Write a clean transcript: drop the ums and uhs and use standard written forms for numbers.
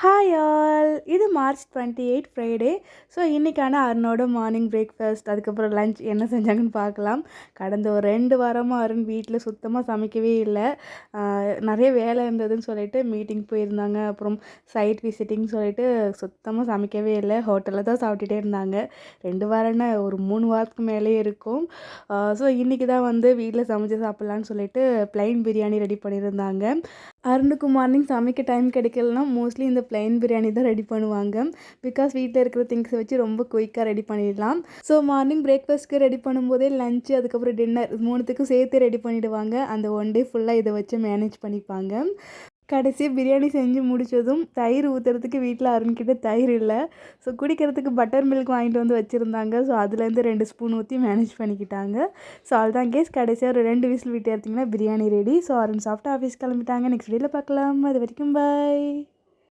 Hi all, இது March 28 Friday. So இன்றைக்கான அருணோட morning breakfast அதுக்கப்புறம் லஞ்ச் என்ன செஞ்சாங்கன்னு பார்க்கலாம். கடந்த ஒரு 2 வாரமாக அருண் வீட்டில் சுத்தமாக சமைக்கவே இல்லை. நிறைய வேலை இருந்ததுன்னு சொல்லிட்டு மீட்டிங் போயிருந்தாங்க. அப்புறம் சைட் விசிட்டிங் சொல்லிட்டு சுத்தமாக சமைக்கவே இல்லை. ஹோட்டலில் தான் சாப்பிட்டுட்டே இருந்தாங்க. 2 வாரம்னா ஒரு 3 வாரத்துக்கு மேலேயே இருக்கும். ஸோ இன்றைக்கி தான் வந்து வீட்டில் சமைச்சு சாப்பிட்லான்னு சொல்லிட்டு ப்ளைன் பிரியாணி ரெடி பண்ணியிருந்தாங்க. அருணுக்கு மார்னிங் சமைக்க டைம் கிடைக்கலனா மோஸ்ட்லி இந்த ப்ளைன் பிரியாணி தான் ரெடி பண்ணுவாங்க. பிகாஸ் வீட்டில் இருக்கிற திங்ஸை வச்சு ரொம்ப குயிக்காக ரெடி பண்ணிடலாம். ஸோ மார்னிங் பிரேக்ஃபாஸ்ட்டுக்கு ரெடி பண்ணும்போதே லஞ்சு அதுக்கப்புறம் டின்னர் 3த்துக்கும் சேர்த்து ரெடி பண்ணிவிடுவாங்க. அந்த ஒன் டே ஃபுல்லாக இதை வச்சு மேனேஜ் பண்ணிப்பாங்க. கடைசியாக பிரியாணி செஞ்சு முடித்ததும் தயிர் ஊற்றுறதுக்கு வீட்டில் அருண்கிட்ட தயிர் இல்லை. ஸோ குடிக்கிறதுக்கு பட்டர் மில்க் வாங்கிட்டு வந்து வச்சுருந்தாங்க. ஸோ அதுலேருந்து 2 ஸ்பூன் ஊற்றி மேனேஜ் பண்ணிக்கிட்டாங்க. ஸோ அதுதான் கேஸ், கடைசியாக ஒரு 2 விசில் விட்டு எடுத்திங்கன்னா பிரியாணி ரெடி. ஸோ அருண் சாப்பிட்டு ஆஃபீஸ் கிளம்பிட்டாங்க. நெக்ஸ்ட் வீடியோவில் பார்க்கலாம். அது வரைக்கும் பாய்.